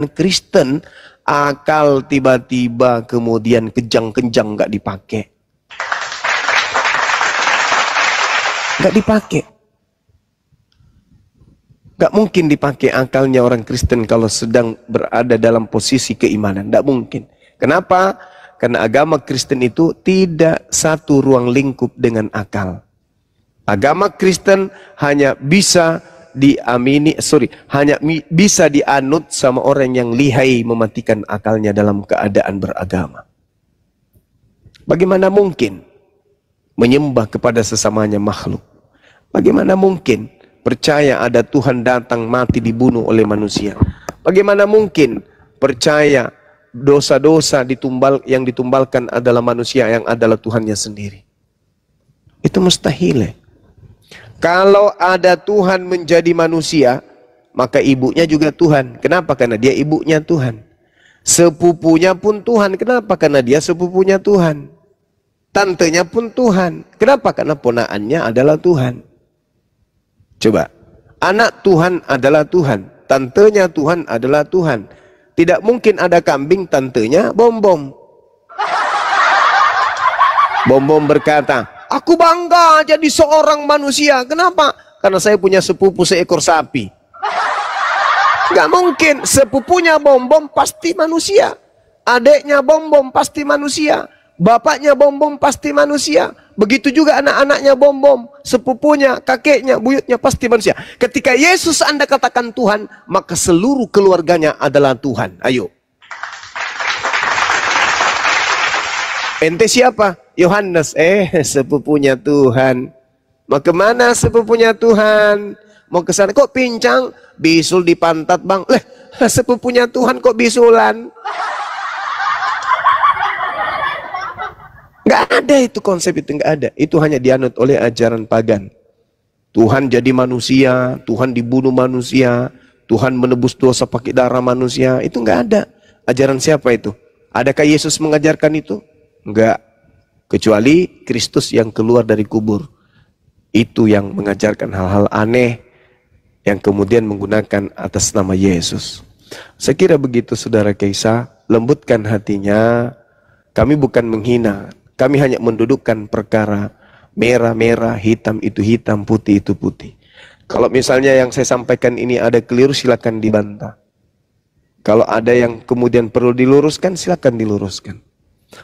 Kristen, akal tiba-tiba kemudian kejang-kejang nggak dipakai. Nggak dipakai. Nggak mungkin dipakai akalnya orang Kristen kalau sedang berada dalam posisi keimanan. Nggak mungkin. Kenapa? Karena agama Kristen itu tidak satu ruang lingkup dengan akal. Agama Kristen hanya bisa bisa dianut sama orang yang lihai mematikan akalnya dalam keadaan beragama. Bagaimana mungkin menyembah kepada sesamanya makhluk? Bagaimana mungkin percaya ada Tuhan datang mati dibunuh oleh manusia? Bagaimana mungkin percaya dosa-dosa yang ditumbalkan adalah manusia yang adalah Tuhannya sendiri? Itu mustahil. Kalau ada Tuhan menjadi manusia, maka ibunya juga Tuhan. Kenapa? Karena dia ibunya Tuhan. Sepupunya pun Tuhan. Kenapa? Karena dia sepupunya Tuhan. Tantenya pun Tuhan. Kenapa? Karena ponaannya adalah Tuhan. Coba, anak Tuhan adalah Tuhan. Tantenya Tuhan adalah Tuhan. Tidak mungkin ada kambing tantenya bom-bom. Bom-bom berkata, aku bangga jadi seorang manusia. Kenapa? Karena saya punya sepupu seekor sapi. Gak mungkin. Sepupunya bom-bom pasti manusia. Adiknya bom-bom pasti manusia. Bapaknya bom-bom pasti manusia. Begitu juga anak-anaknya bom-bom. Sepupunya, kakeknya, buyutnya pasti manusia. Ketika Yesus Anda katakan Tuhan, maka seluruh keluarganya adalah Tuhan. Ayo. Ente siapa? Yohanes. Sepupunya Tuhan. Mau kemana sepupunya Tuhan? Mau ke sana. Kok pincang? Bisul di pantat bang. Sepupunya Tuhan kok bisulan? Nggak ada itu konsep itu, nggak ada. Itu hanya dianut oleh ajaran pagan. Tuhan jadi manusia, Tuhan dibunuh manusia, Tuhan menebus dosa pakai darah manusia. Itu nggak ada. Ajaran siapa itu? Adakah Yesus mengajarkan itu? Enggak. Kecuali Kristus yang keluar dari kubur. Itu yang mengajarkan hal-hal aneh yang kemudian menggunakan atas nama Yesus. Saya kira begitu saudara Kaisa, lembutkan hatinya. Kami bukan menghina, kami hanya mendudukkan perkara merah-merah, hitam itu hitam, putih itu putih. Kalau misalnya yang saya sampaikan ini ada keliru, silakan dibantah. Kalau ada yang kemudian perlu diluruskan, silakan diluruskan.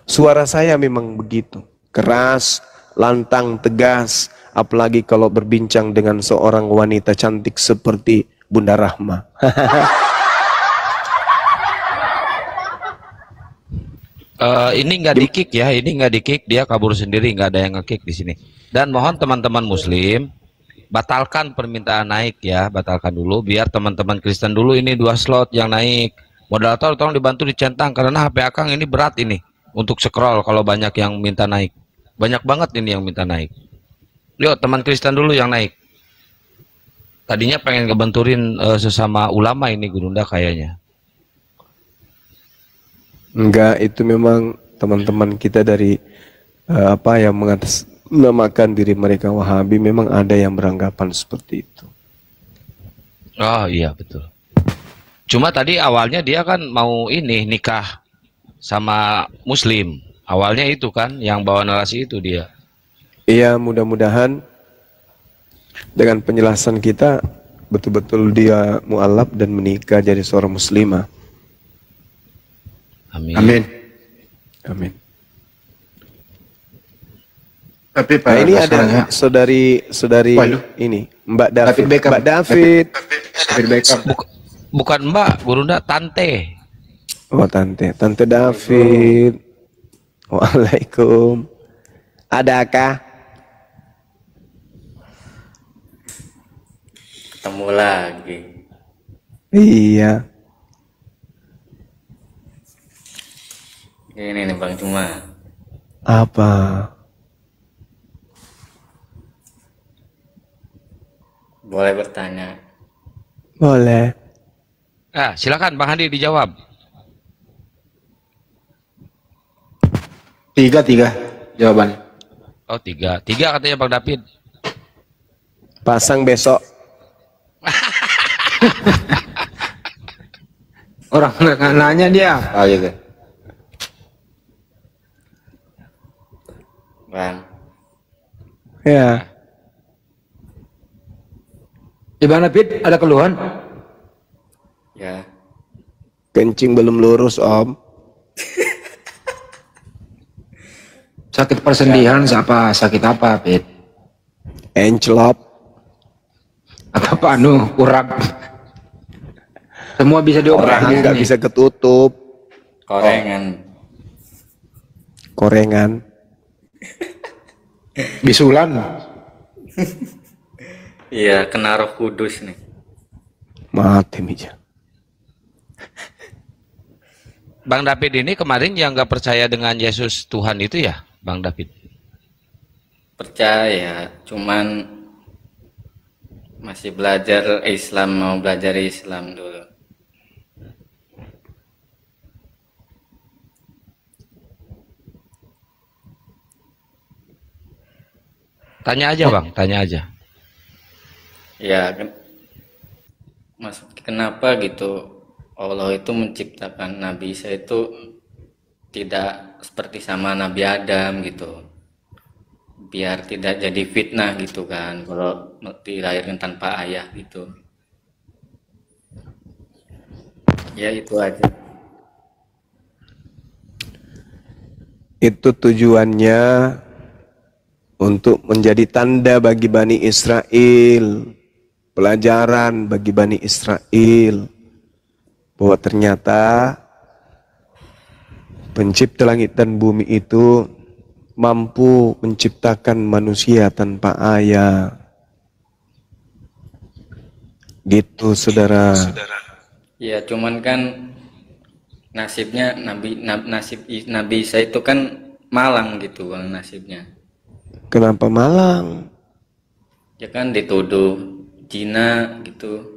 Suara saya memang begitu, keras, lantang, tegas, apalagi kalau berbincang dengan seorang wanita cantik seperti Bunda Rahma. Ini nggak di-kick ya, ini nggak di-kick, dia kabur sendiri, nggak ada yang nge-kick di sini. Dan mohon teman-teman Muslim batalkan permintaan naik ya, batalkan dulu, biar teman-teman Kristen dulu ini 2 slot yang naik. Moderator tolong dibantu dicentang karena HP Akang ini berat ini. Untuk scroll kalau banyak yang minta naik. Banyak banget ini yang minta naik. Yuk teman Kristen dulu yang naik. Tadinya pengen ngebenturin sesama ulama ini Gurunda kayaknya. Enggak, itu memang teman-teman kita dari yang mengatasnamakan diri mereka Wahabi, memang ada yang beranggapan seperti itu. Oh iya betul. Cuma tadi awalnya dia kan mau ini nikah sama Muslim. Awalnya itu kan yang bawa narasi itu dia. Iya, mudah-mudahan dengan penjelasan kita betul-betul dia mu'alaf dan menikah jadi seorang muslimah. Amin. Amin. Amin. Tapi Pak, ini ada saudari ini, Mbak David. Mbak David. Bukan Mbak, Gurunda, Tante. Oh, Tante David. Waalaikum. Adakah? Ketemu lagi. Iya. Ini nih Bang Cuma. Apa? Boleh bertanya? Boleh. Silakan Bang Hadi dijawab. 3 jawabannya. Oh 3 katanya Bang David. Pasang besok. Orang nggak nanya dia apa gitu. Bang. Ya, Gimana Pit? Ada keluhan? Ya. kencing belum lurus Om. Sakit persendian siapa? Sakit apa Pit? Encelop. Atau panu, urak? Semua bisa Orang dioperasi. nggak bisa ketutup. Korengan. Korengan. Bisulan. Iya, kena Roh Kudus nih. Mati Mija. Bang David ini kemarin yang nggak percaya dengan Yesus Tuhan itu ya, Bang David? Percaya, cuman masih belajar Islam, mau belajar Islam dulu. Tanya aja Bang, tanya aja. Ya, kenapa gitu Allah itu menciptakan Nabi Isa itu tidak seperti sama Nabi Adam gitu, biar tidak jadi fitnah gitu kan, kalau dilahirkan tanpa ayah gitu. Ya itu aja. Itu tujuannya untuk menjadi tanda bagi Bani Israel, pelajaran bagi Bani Israel, bahwa ternyata pencipta langit dan bumi itu mampu menciptakan manusia tanpa ayah. Gitu saudara. Ya cuman kan nasibnya nasib Nabi Isa itu kan malang gitu bang, nasibnya. Kenapa malang? Ya kan dituduh zina gitu.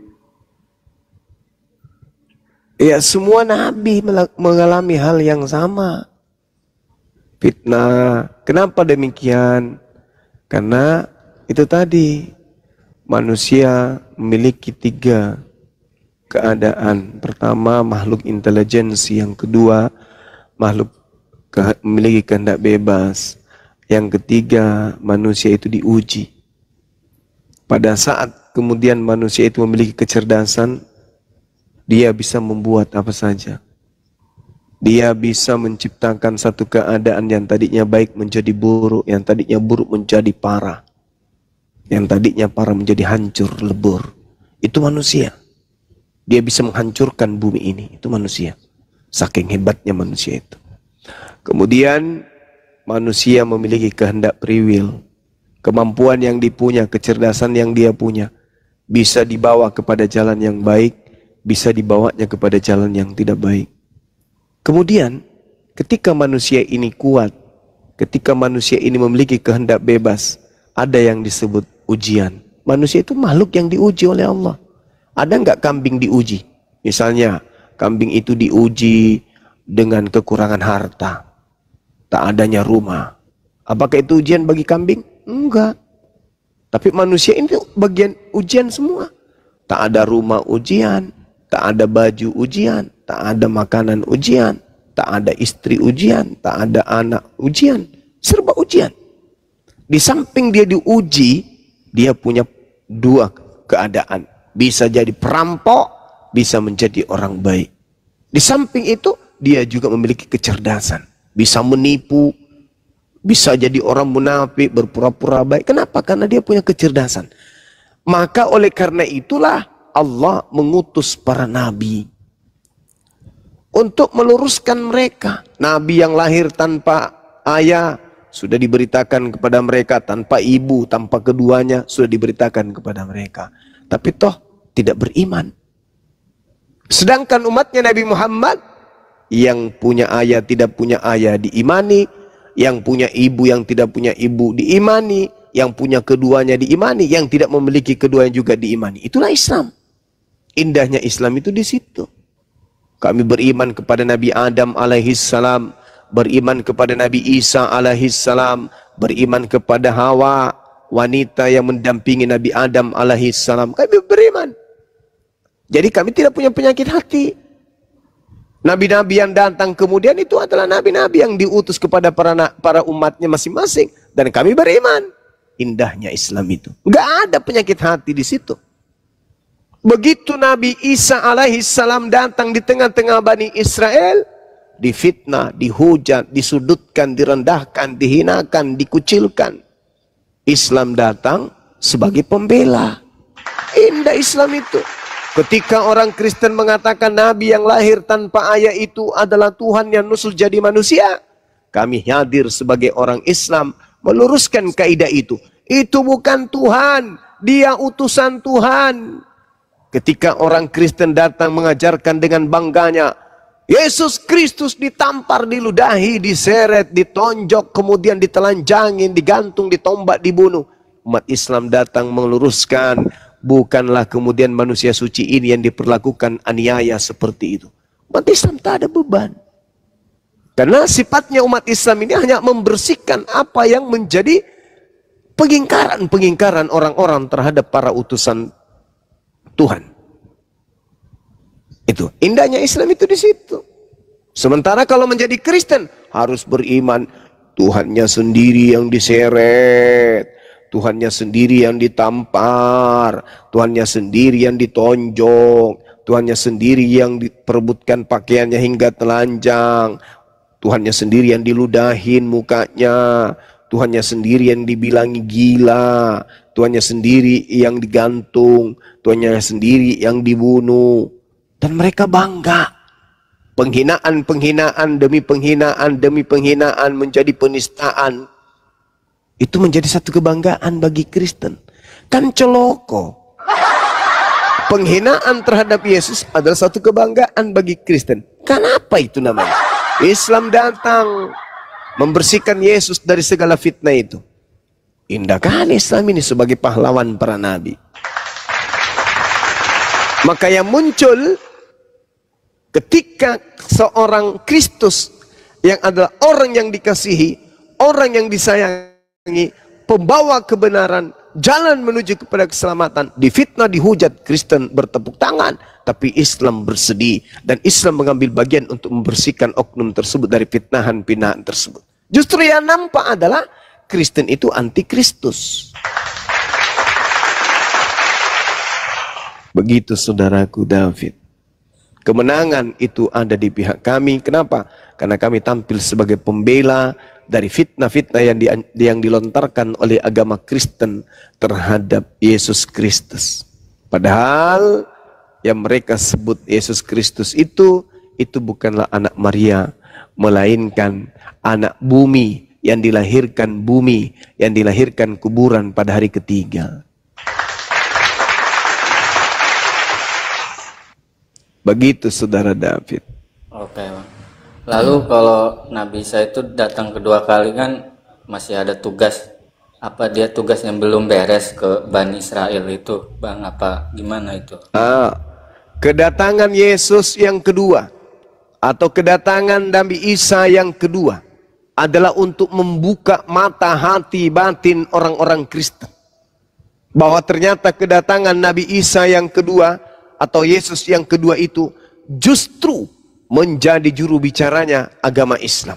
Ya semua nabi mengalami hal yang sama. Fitnah. Kenapa demikian? Karena itu tadi, manusia memiliki 3 keadaan. Pertama, makhluk intelijensi. Yang kedua, makhluk memiliki kehendak bebas. Yang ketiga, manusia itu diuji. Pada saat kemudian manusia itu memiliki kecerdasan, dia bisa membuat apa saja. Dia bisa menciptakan satu keadaan yang tadinya baik menjadi buruk, yang tadinya buruk menjadi parah, yang tadinya parah menjadi hancur, lebur. Itu manusia. Dia bisa menghancurkan bumi ini. Itu manusia. Saking hebatnya manusia itu. Kemudian manusia memiliki kehendak free will. Kemampuan yang dipunya, kecerdasan yang dia punya, bisa dibawa kepada jalan yang baik, bisa dibawanya kepada jalan yang tidak baik. Kemudian ketika manusia ini kuat, ketika manusia ini memiliki kehendak bebas, ada yang disebut ujian. Manusia itu makhluk yang diuji oleh Allah. Ada nggak kambing diuji? Misalnya kambing itu diuji dengan kekurangan harta, tak adanya rumah. Apakah itu ujian bagi kambing? Enggak. Tapi manusia ini bagian ujian semua. Tak ada rumah ujian, tak ada baju ujian, tak ada makanan ujian, tak ada istri ujian, tak ada anak ujian. Serba ujian. Di samping dia diuji, dia punya 2 keadaan. Bisa jadi perampok, bisa menjadi orang baik. Di samping itu, dia juga memiliki kecerdasan. Bisa menipu, bisa jadi orang munafik, berpura-pura baik. Kenapa? Karena dia punya kecerdasan. Maka oleh karena itulah Allah mengutus para nabi untuk meluruskan mereka. Nabi yang lahir tanpa ayah sudah diberitakan kepada mereka, tanpa ibu, tanpa keduanya sudah diberitakan kepada mereka. Tapi toh tidak beriman. Sedangkan umatnya Nabi Muhammad, yang punya ayah tidak punya ayah diimani, yang punya ibu yang tidak punya ibu diimani, yang punya keduanya diimani, yang tidak memiliki keduanya juga diimani. Itulah Islam. Indahnya Islam itu di situ. Kami beriman kepada Nabi Adam alaihissalam, beriman kepada Nabi Isa alaihissalam, beriman kepada Hawa, wanita yang mendampingi Nabi Adam alaihissalam. Kami beriman. Jadi kami tidak punya penyakit hati. Nabi-nabi yang datang kemudian itu adalah nabi-nabi yang diutus kepada para umatnya masing-masing. Dan kami beriman. Indahnya Islam itu. Nggak ada penyakit hati di situ. Begitu Nabi Isa alaihissalam datang di tengah-tengah Bani Israel, difitnah, dihujat, disudutkan, direndahkan, dihinakan, dikucilkan. Islam datang sebagai pembela. Indah Islam itu. Ketika orang Kristen mengatakan Nabi yang lahir tanpa ayah itu adalah Tuhan yang nusul jadi manusia, kami hadir sebagai orang Islam meluruskan kaidah itu. Itu bukan Tuhan, dia utusan Tuhan. Ketika orang Kristen datang mengajarkan dengan bangganya, Yesus Kristus ditampar, diludahi, diseret, ditonjok, kemudian ditelanjangin, digantung, ditombak, dibunuh. Umat Islam datang meluruskan, bukanlah kemudian manusia suci ini yang diperlakukan aniaya seperti itu. Umat Islam tak ada beban. Karena sifatnya umat Islam ini hanya membersihkan apa yang menjadi pengingkaran orang-orang terhadap para utusan Tuhan. Itu indahnya Islam itu di situ. Sementara kalau menjadi Kristen harus beriman Tuhannya sendiri yang diseret, Tuhannya sendiri yang ditampar, Tuhannya sendiri yang ditonjok, Tuhannya sendiri yang diperebutkan pakaiannya hingga telanjang, Tuhannya sendiri yang diludahin mukanya, Tuhannya sendiri yang dibilangi gila, Tuhannya sendiri yang digantung, Tuhannya sendiri yang dibunuh. Dan mereka bangga. Penghinaan demi penghinaan menjadi penistaan. Itu menjadi satu kebanggaan bagi Kristen. Kan celoko. Penghinaan terhadap Yesus adalah satu kebanggaan bagi Kristen. Kenapa itu namanya? Islam datang membersihkan Yesus dari segala fitnah itu. Indah kan Islam ini sebagai pahlawan para nabi. Maka yang muncul ketika seorang Kristus yang adalah orang yang dikasihi, orang yang disayangi, pembawa kebenaran, jalan menuju kepada keselamatan, difitnah, dihujat, Kristen bertepuk tangan, tapi Islam bersedih dan Islam mengambil bagian untuk membersihkan oknum tersebut dari fitnahan-fitnahan tersebut. Justru yang nampak adalah Kristen itu anti Kristus. Begitu saudaraku David. Kemenangan itu ada di pihak kami. Kenapa? Karena kami tampil sebagai pembela dari fitnah-fitnah yang dilontarkan oleh agama Kristen terhadap Yesus Kristus. Padahal yang mereka sebut Yesus Kristus itu bukanlah anak Maria, melainkan anak bumi yang dilahirkan kuburan pada hari ketiga. Begitu saudara David. Oke, Bang. Lalu kalau Nabi Isa itu datang kedua kali kan masih ada tugas. Apa dia tugas yang belum beres ke Bani Israel itu, Bang? Apa gimana itu? Kedatangan Yesus yang kedua atau kedatangan Nabi Isa yang kedua adalah untuk membuka mata hati batin orang-orang Kristen. Bahwa ternyata kedatangan Nabi Isa yang kedua atau Yesus yang kedua itu justru menjadi juru bicaranya agama Islam.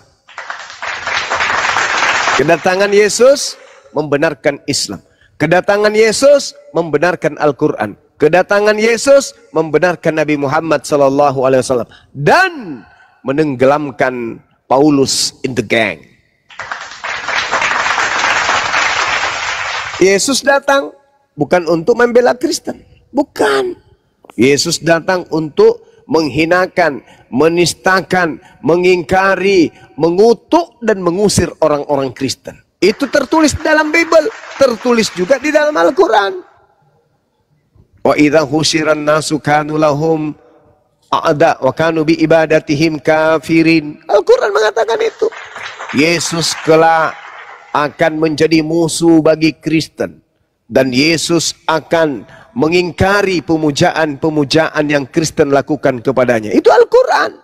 Kedatangan Yesus membenarkan Islam. Kedatangan Yesus membenarkan Al-Quran. Kedatangan Yesus membenarkan Nabi Muhammad SAW dan menenggelamkan Paulus in the gang. Yesus datang bukan untuk membela Kristen, bukan. Yesus datang untuk menghinakan, menistakan, mengingkari, mengutuk dan mengusir orang-orang Kristen. Itu tertulis dalam Bible, tertulis juga di dalam Al-Quran. Wa idza husyiran nasu kanu lahum a'da wa kanu bi ibadatihim kafirin. Al-Quran mengatakan itu. Yesus kelak akan menjadi musuh bagi Kristen dan Yesus akan mengingkari pemujaan yang Kristen lakukan kepadanya. Itu Al-Quran.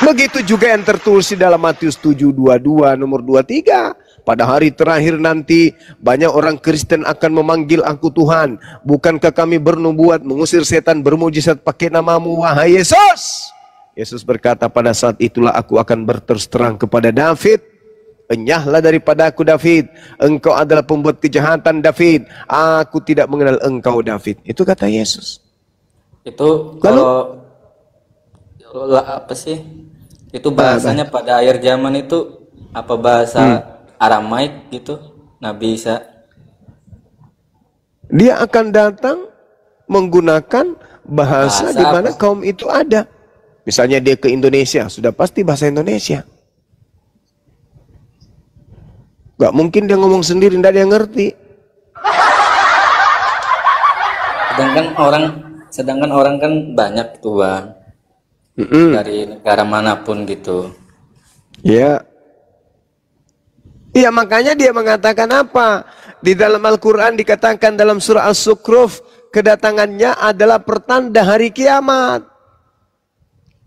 Begitu juga yang tertulis di dalam Matius 7:22 nomor 23. Pada hari terakhir nanti banyak orang Kristen akan memanggil aku Tuhan. Bukankah kami bernubuat, mengusir setan, bermujizat pakai namamu wahai Yesus? Yesus berkata, pada saat itulah aku akan berterus terang kepada David, enyahlah daripada aku David, engkau adalah pembuat kejahatan David, aku tidak mengenal engkau David. Itu kata Yesus. Itu kalau apa sih? Itu bahasanya pada akhir zaman itu apa bahasa Aramaik gitu, Nabi Isa? Dia akan datang menggunakan bahasa di mana kaum itu ada. Misalnya dia ke Indonesia, sudah pasti bahasa Indonesia. Gak mungkin dia ngomong sendiri, tidak ada yang ngerti. Sedangkan orang kan banyak tuh Bang. Dari negara manapun gitu. Ya. Iya, makanya dia mengatakan apa? Di dalam Al-Quran dikatakan dalam surah As-Sukruf, kedatangannya adalah pertanda hari kiamat.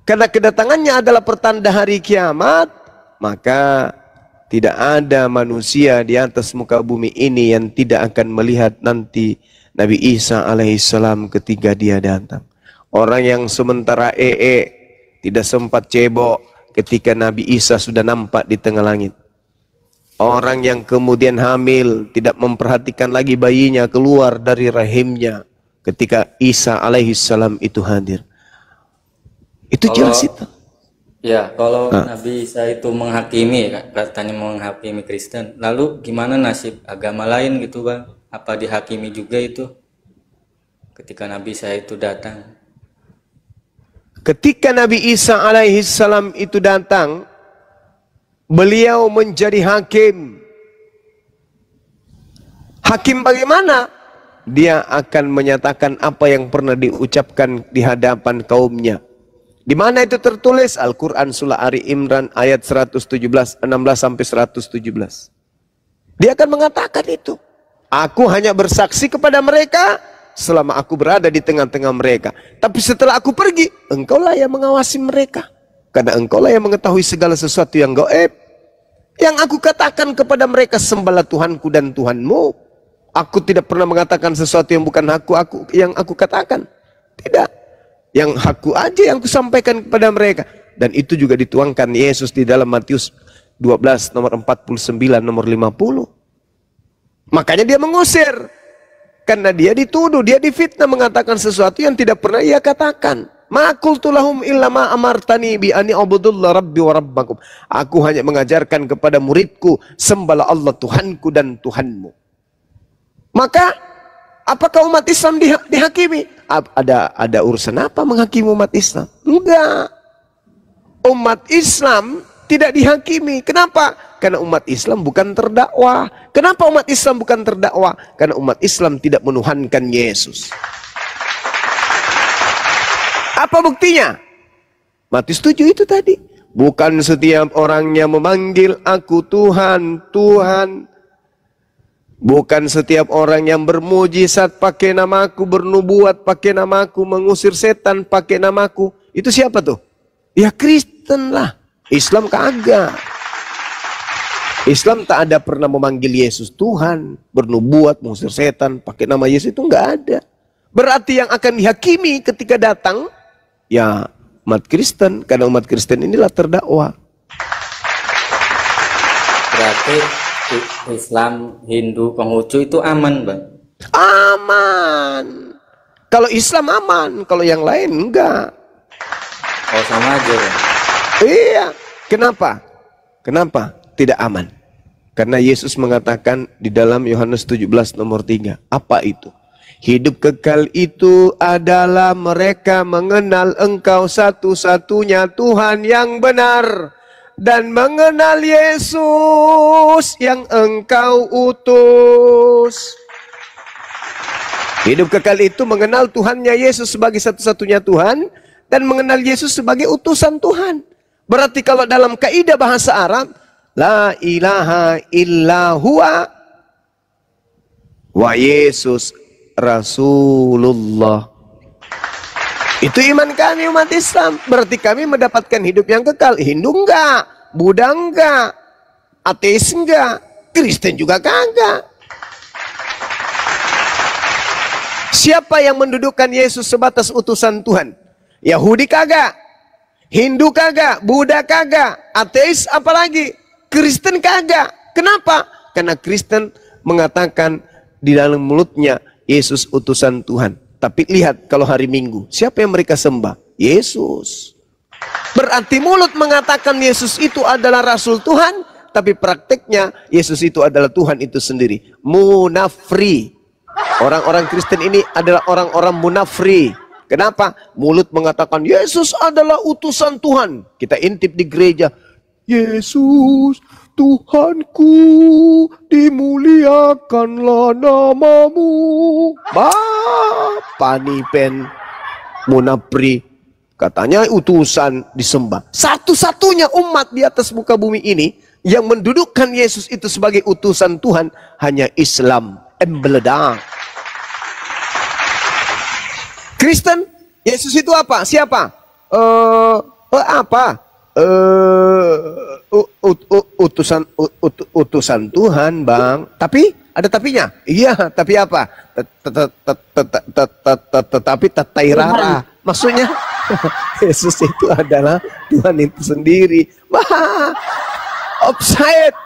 Karena kedatangannya adalah pertanda hari kiamat, maka tidak ada manusia di atas muka bumi ini yang tidak akan melihat nanti Nabi Isa alaihissalam ketika dia datang. Orang yang sementara tidak sempat cebok ketika Nabi Isa sudah nampak di tengah langit. Orang yang kemudian hamil tidak memperhatikan lagi bayinya keluar dari rahimnya ketika Isa alaihissalam itu hadir. Itu jelas itu. Ya, kalau Nabi Isa itu menghakimi, katanya menghakimi Kristen, lalu gimana nasib agama lain gitu Bang? Apa dihakimi juga itu ketika Nabi Isa itu datang? Ketika Nabi Isa alaihissalam itu datang, beliau menjadi hakim. Hakim bagaimana? Dia akan menyatakan apa yang pernah diucapkan di hadapan kaumnya. Di mana itu tertulis? Al-Quran surah Ali Imran ayat 117, 16 sampai 117. Dia akan mengatakan itu. Aku hanya bersaksi kepada mereka selama aku berada di tengah-tengah mereka. Tapi setelah aku pergi, engkaulah yang mengawasi mereka. Karena engkaulah yang mengetahui segala sesuatu yang gaib. Yang aku katakan kepada mereka, sembahlah Tuhanku dan Tuhanmu. Aku tidak pernah mengatakan sesuatu yang bukan yang aku katakan. Tidak. Yang hakku aja yang kusampaikan kepada mereka. Dan itu juga dituangkan Yesus di dalam Matius 12 nomor 49 nomor 50. Makanya dia mengusir. Karena dia dituduh, dia difitnah mengatakan sesuatu yang tidak pernah ia katakan. Ma qultu lahum illa ma amartani bi ani ubudullah rabbi wa rabbakum. Aku hanya mengajarkan kepada muridku, sembahlah Allah Tuhanku dan Tuhanmu. Maka apakah umat Islam dihakimi? Ada urusan apa menghakimi umat Islam? Enggak. Umat Islam tidak dihakimi. Kenapa? Karena umat Islam bukan terdakwah. Kenapa umat Islam bukan terdakwah? Karena umat Islam tidak menuhankan Yesus. Apa buktinya? Matius 7 itu tadi. Bukan setiap orang yang memanggil aku Tuhan, Tuhan. Bukan setiap orang yang bermujizat pakai namaku, bernubuat pakai namaku, mengusir setan pakai namaku. Itu siapa tuh? Ya Kristen lah. Islam kagak. Islam tak ada pernah memanggil Yesus Tuhan, bernubuat, mengusir setan pakai nama Yesus, itu nggak ada. Berarti yang akan dihakimi ketika datang, ya umat Kristen. Karena umat Kristen inilah terdakwa. Berarti Islam, Hindu, Konghucu itu aman Bang? Aman. Kalau Islam aman, kalau yang lain enggak. Oh sama aja Bang? Iya. Kenapa? Kenapa tidak aman? Karena Yesus mengatakan di dalam Yohanes 17 nomor 3. Apa itu? Hidup kekal itu adalah mereka mengenal Engkau satu-satunya Tuhan yang benar. Dan mengenal Yesus yang Engkau utus. Hidup kekal itu mengenal Tuhannya Yesus sebagai satu-satunya Tuhan. Dan mengenal Yesus sebagai utusan Tuhan. Berarti kalau dalam kaidah bahasa Arab, la ilaha illa huwa wa Yesus Rasulullah. Itu iman kami umat Islam. Berarti kami mendapatkan hidup yang kekal. Hindu enggak, Buddha enggak, ateis enggak, Kristen juga kagak. Siapa yang mendudukkan Yesus sebatas utusan Tuhan? Yahudi kagak, Hindu kagak, Buddha kagak, ateis apalagi, Kristen kagak. Kenapa? Karena Kristen mengatakan di dalam mulutnya Yesus utusan Tuhan. Tapi lihat kalau hari Minggu, siapa yang mereka sembah? Yesus. Berarti mulut mengatakan Yesus itu adalah Rasul Tuhan, tapi prakteknya Yesus itu adalah Tuhan itu sendiri. Munafri. Orang-orang Kristen ini adalah orang-orang munafri. Kenapa? Mulut mengatakan Yesus adalah utusan Tuhan. Kita intip di gereja, Yesus Tuhanku, dimuliakanlah namamu. Panipen munafri. Katanya utusan disembah. Satu-satunya umat di atas muka bumi ini yang mendudukkan Yesus itu sebagai utusan Tuhan hanya Islam. Embeledak. Kristen, Yesus itu apa? Siapa? Utusan Tuhan, Bang. Tapi ada tapinya. Iya, tapi apa? Tetapi tetai rara. Maksudnya Yesus itu adalah Tuhan itu sendiri. Wah, offside.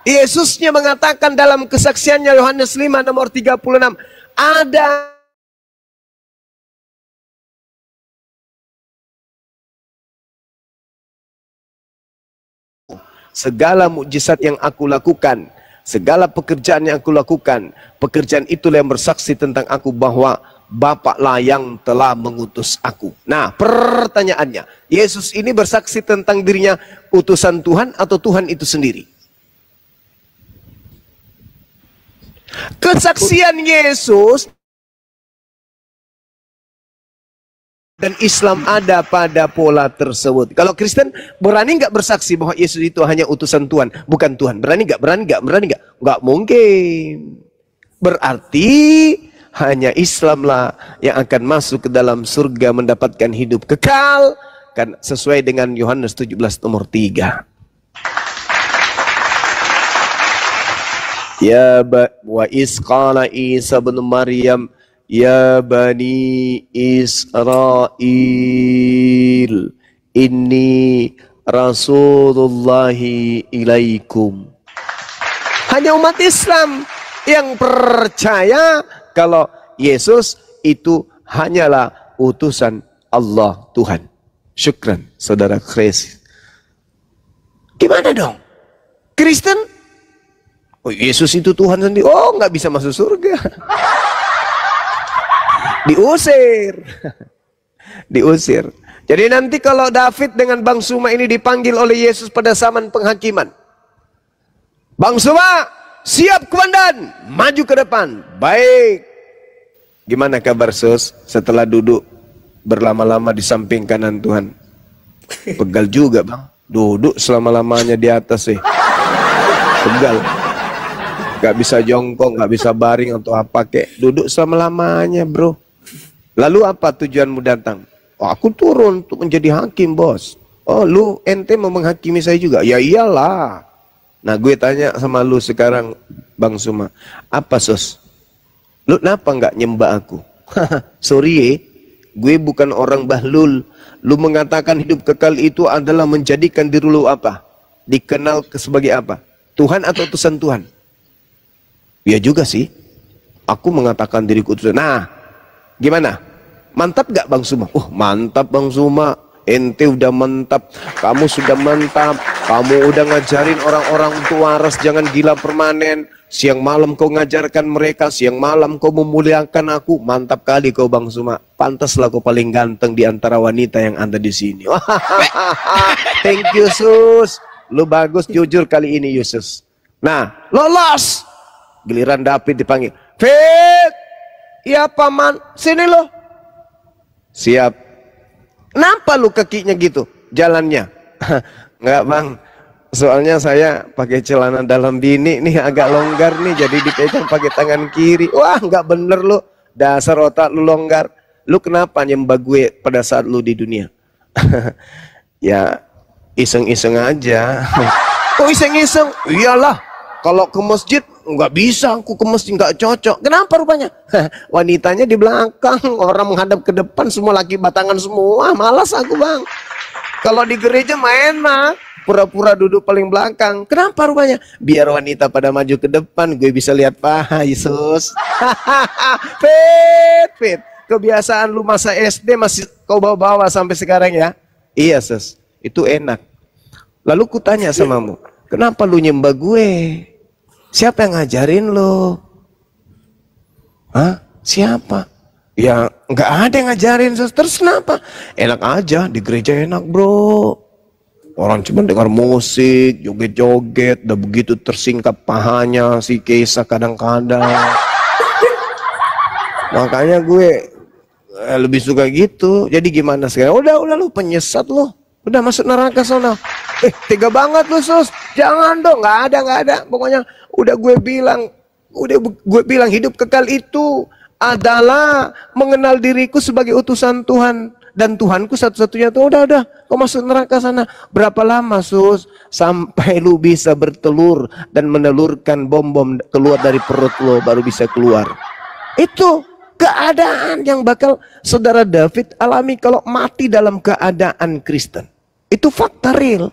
Yesusnya mengatakan dalam kesaksiannya Yohanes 5 nomor 36, ada segala mukjizat yang aku lakukan, segala pekerjaan yang aku lakukan, pekerjaan itulah yang bersaksi tentang aku bahwa Bapaklah yang telah mengutus aku. Nah, pertanyaannya, Yesus ini bersaksi tentang dirinya utusan Tuhan atau Tuhan itu sendiri? Kesaksian Yesus dan Islam ada pada pola tersebut. Kalau Kristen berani nggak bersaksi bahwa Yesus itu hanya utusan Tuhan, bukan Tuhan? Berani nggak? Berani nggak? Berani nggak? Nggak mungkin. Berarti hanya Islamlah yang akan masuk ke dalam surga mendapatkan hidup kekal, kan sesuai dengan Yohanes 17 nomor 3. Ya wa isqala Isa bin Maryam ya bani Israel inni rasulullahi ilaikum. Hanya umat Islam yang percaya kalau Yesus itu hanyalah utusan Allah Tuhan. Syukran, saudara Chris. Gimana dong? Kristen? Oh, Yesus itu Tuhan sendiri. Oh, nggak bisa masuk surga. Diusir. Diusir. Jadi nanti kalau David dengan Bang Suma ini dipanggil oleh Yesus pada zaman penghakiman. Bang Suma, siap komandan, maju ke depan. Baik. Gimana kabar Sus setelah duduk berlama-lama di samping kanan Tuhan? Pegal juga Bang. Duduk selama-lamanya di atas sih. Pegal. Gak bisa jongkok, gak bisa baring atau apa kek. Duduk selama-lamanya bro. Lalu apa tujuanmu datang? Oh, aku turun untuk menjadi hakim bos. Oh lu ente mau menghakimi saya juga? Ya iyalah. Nah gue tanya sama lu sekarang Bang Suma. Apa Sus? Lu kenapa nggak nyembah aku? Sorry gue bukan orang bahlul. Lu mengatakan hidup kekal itu adalah menjadikan diri lu apa? Dikenal sebagai apa? Tuhan atau utusan Tuhan? Ya juga sih. Aku mengatakan diriku utusan. Nah, gimana? Mantap gak Bang Suma? Oh mantap Bang Suma. Ente udah mantap. Kamu sudah mantap. Kamu udah ngajarin orang-orang untuk waras jangan gila permanen. Siang malam kau ngajarkan mereka, siang malam kau memuliakan aku. Mantap kali kau Bang Suma. Pantaslah kau paling ganteng di antara wanita yang ada di sini. Thank you Sus. Lu bagus jujur kali ini Yesus. Nah, lolos. Giliran David dipanggil. Fit. Iya paman, sini lo. Siap. Kenapa lu kakinya gitu jalannya? Enggak Bang. Soalnya saya pakai celana dalam bini nih agak longgar nih jadi dipegang pakai tangan kiri. Wah nggak bener lu. Dasar otak lu longgar. Lu kenapa nyembah gue pada saat lu di dunia? Ya iseng-iseng aja. Oh iseng-iseng? Iyalah. Kalau ke masjid nggak bisa. Aku ke masjid nggak cocok. Kenapa rupanya? Wanitanya di belakang. Orang menghadap ke depan semua laki batangan semua. Malas aku Bang. Kalau di gereja mah enak, pura-pura duduk paling belakang. Kenapa rupanya? Biar wanita pada maju ke depan, gue bisa lihat paha Yesus. Fit. Kebiasaan lu masa SD masih kau bawa-bawa sampai sekarang ya? Iya, Sus. Itu enak. Lalu kutanya samamu, kenapa lu nyembah gue? Siapa yang ngajarin lu? Hah? Siapa? Ya nggak ada yang ngajarin, Sus. Terus kenapa? Enak aja, di gereja enak, bro. Orang cuma dengar musik, joget-joget, udah begitu tersingkap pahanya si Keisa kadang-kadang. Makanya gue lebih suka gitu. Jadi gimana sekarang? Udah lu penyesat lu. Udah masuk neraka sana. Tega banget lu, Sus. Jangan dong, nggak ada. Pokoknya udah gue bilang hidup kekal itu adalah mengenal diriku sebagai utusan Tuhan dan Tuhanku satu-satunya tuh. Udah kau masuk neraka sana. Berapa lama, Sus? Sampai lu bisa bertelur dan menelurkan bom-bom keluar dari perut lu baru bisa keluar. Itu keadaan yang bakal saudara David alami kalau mati dalam keadaan Kristen. Itu fakta real.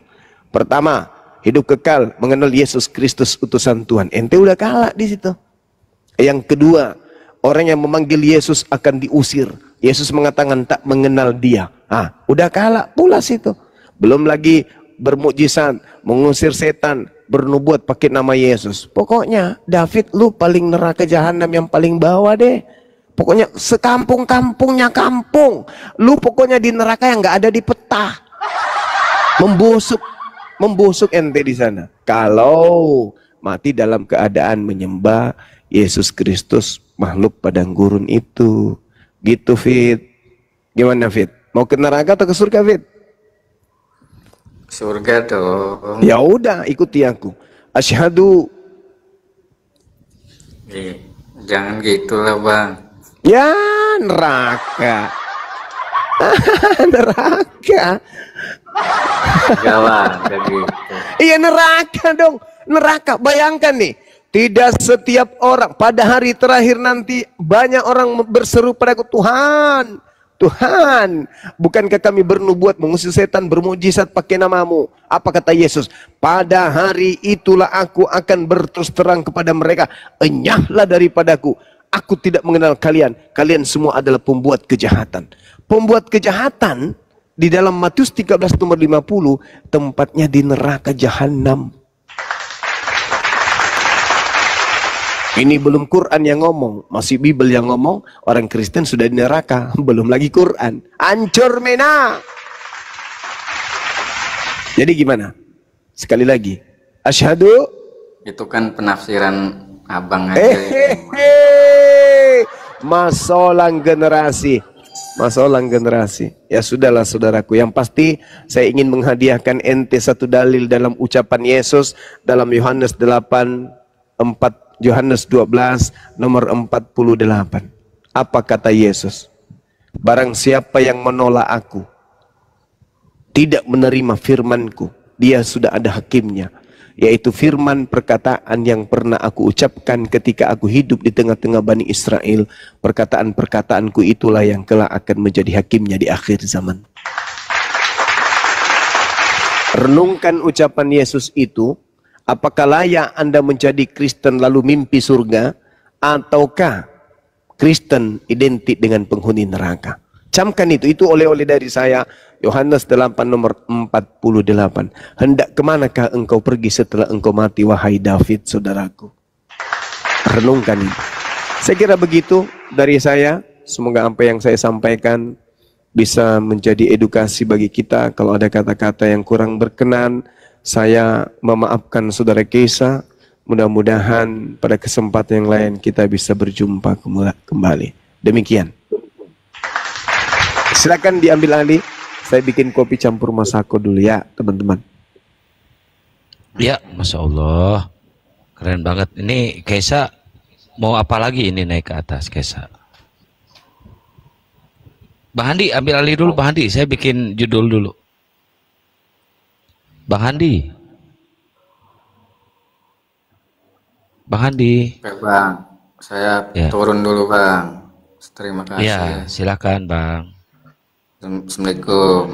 Pertama, hidup kekal mengenal Yesus Kristus utusan Tuhan. Ente udah kalah di situ. Yang kedua, orang yang memanggil Yesus akan diusir. Yesus mengatakan tak mengenal dia. Udah kalah pula situ. Belum lagi bermukjizat, mengusir setan, bernubuat pakai nama Yesus. Pokoknya David, lu paling neraka jahanam yang paling bawah deh. Pokoknya sekampung-kampungnya kampung. Lu pokoknya di neraka yang nggak ada di peta. Membusuk ente di sana. Kalau mati dalam keadaan menyembah Yesus Kristus, makhluk padang gurun itu. Gitu, Fit. Gimana, Fit? Mau ke neraka atau ke surga, Fit? Surga dong. Ya udah, ikuti aku. Asyhadu. Jangan gitulah, Bang. Ya, neraka. Neraka. Enggak lah, kayak gitu. Iya, neraka dong. Neraka. Bayangkan nih, tidak setiap orang pada hari terakhir nanti banyak orang berseru padaku, Tuhan, Tuhan, bukankah kami bernubuat mengusir setan, bermujizat pakai namamu? Apa kata Yesus? Pada hari itulah aku akan berterus terang kepada mereka, enyahlah daripadaku. Aku tidak mengenal kalian. Kalian semua adalah pembuat kejahatan. Pembuat kejahatan di dalam Matius 13 nomor 50 tempatnya di neraka jahanam. Ini belum Quran yang ngomong, masih Bible yang ngomong. Orang Kristen sudah di neraka, belum lagi Quran. Hancur mena. Jadi gimana? Sekali lagi, asyhadu. Itu kan penafsiran abang aja. Masolang generasi. Ya sudahlah saudaraku. Yang pasti saya ingin menghadiahkan ente satu dalil dalam ucapan Yesus dalam Yohanes 12 nomor 48. Apa kata Yesus? Barang siapa yang menolak aku, tidak menerima firmanku, dia sudah ada hakimnya, yaitu firman perkataan yang pernah aku ucapkan ketika aku hidup di tengah-tengah Bani Israel. Perkataan-perkataanku itulah yang kelak akan menjadi hakimnya di akhir zaman. Renungkan ucapan Yesus itu. Apakah layak Anda menjadi Kristen lalu mimpi surga, ataukah Kristen identik dengan penghuni neraka? Camkan itu oleh-oleh dari saya. Yohanes 8 nomor 48. Hendak kemanakah engkau pergi setelah engkau mati, wahai David, saudaraku? Renungkan ini. Saya kira begitu dari saya. Semoga apa yang saya sampaikan bisa menjadi edukasi bagi kita. Kalau ada kata-kata yang kurang berkenan, saya memaafkan saudara Keisa. Mudah-mudahan pada kesempatan yang lain kita bisa berjumpa kembali. Demikian. Silakan diambil alih. Saya bikin kopi campur masako dulu ya, teman-teman. Ya, Masya Allah. Keren banget. Ini Keisa mau apa lagi ini naik ke atas, Keisa? Bang Handi, ambil alih dulu Bang Handi. Saya bikin judul dulu. Bang Handi. Bang Handi. Oke, Bang. Saya turun dulu, Bang. Terima kasih. Ya, silakan, Bang. Assalamualaikum.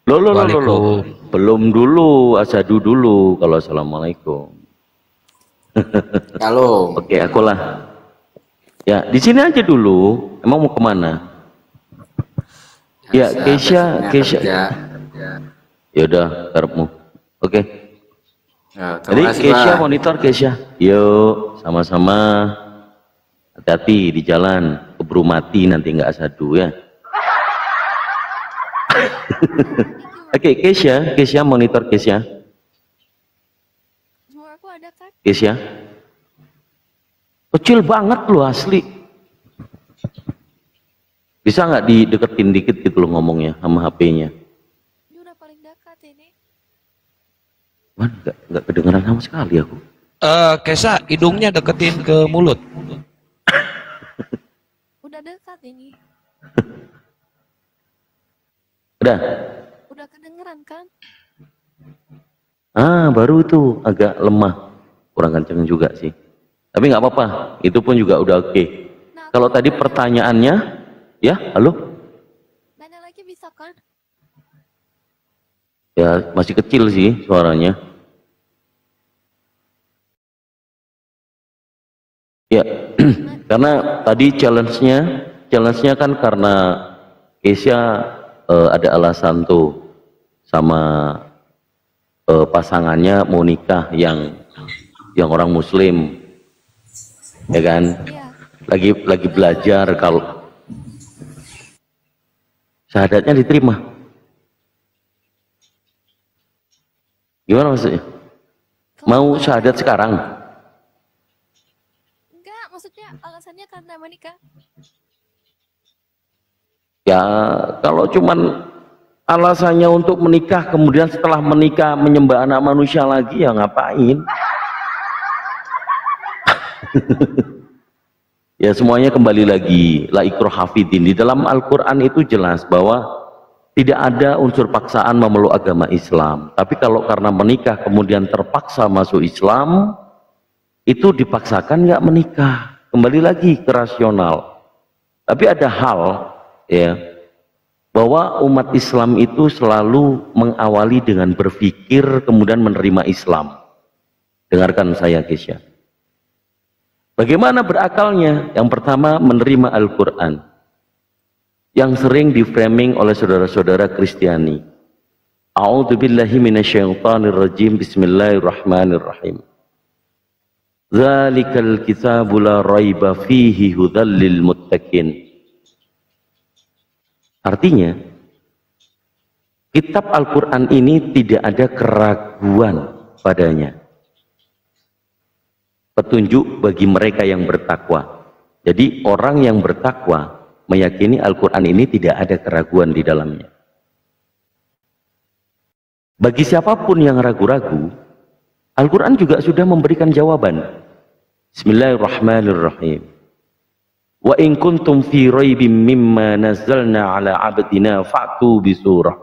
Waalaikumsalam. Belum dulu, asyhadu dulu kalau assalamualaikum. Halo. Oke, akulah. Ya, di sini aja dulu. Emang mau kemana? Ya, Keisha. Ya udah, karepmu. Oke. Ya, Jadi terima kasih, Keisha Pak. monitor Keisha. Yuk, sama-sama. Hati-hati di jalan, keburu mati nanti nggak asyhadu ya. Oke, Keisha monitor Keisha. Nomor aku ada kan? Keisha. Kecil banget loh asli. Bisa nggak dideketin dikit gitu loh ngomongnya sama HP-nya? Ini udah paling dekat ini. Wah, nggak kedengeran sama sekali aku. Kesa, hidungnya deketin ke mulut. Udah dekat ini. Udah. Udah kedengeran kan? Baru itu agak lemah, kurang kenceng juga sih. Tapi nggak apa-apa, itu pun juga udah oke. Nah, Kalau tadi pertanyaannya, ya, halo? nanya lagi bisa kan? Ya masih kecil sih suaranya. Ya, karena tadi challenge-nya kan karena Keisha ada alasan tuh sama pasangannya mau nikah yang orang Muslim, ya kan? Iya. Lagi belajar kalau syahadatnya diterima. Gimana maksudnya? Mau syahadat sekarang? Enggak, maksudnya alasannya karena menikah. Ya, kalau cuman alasannya untuk menikah, kemudian setelah menikah menyembah anak manusia lagi, ya ngapain? Ya semuanya kembali lagi, la ikraha fiddin. Di dalam Al-Quran itu jelas bahwa tidak ada unsur paksaan memeluk agama Islam. Tapi kalau karena menikah kemudian terpaksa masuk Islam, itu dipaksakan nggak menikah. Kembali lagi ke rasional. Tapi ada hal, ya, bahwa umat Islam itu selalu mengawali dengan berpikir kemudian menerima Islam. Dengarkan saya, Keisha. Bagaimana berakalnya? Yang pertama, menerima Al-Quran yang sering di-framing oleh saudara-saudara Kristiani. A'udzubillahi minasyaitonirrajim. Bismillahirrahmanirrahim. Dzalikal kitabu la raiba fihi hudzal lil muttaqin. Artinya, kitab Al-Quran ini tidak ada keraguan padanya. Petunjuk bagi mereka yang bertakwa. Jadi orang yang bertakwa meyakini Al-Quran ini tidak ada keraguan di dalamnya. Bagi siapapun yang ragu-ragu, Al-Quran juga sudah memberikan jawaban. Bismillahirrahmanirrahim. Wa in kuntum fi raibim mimma nazzalna ala abdina fa'tu bi surah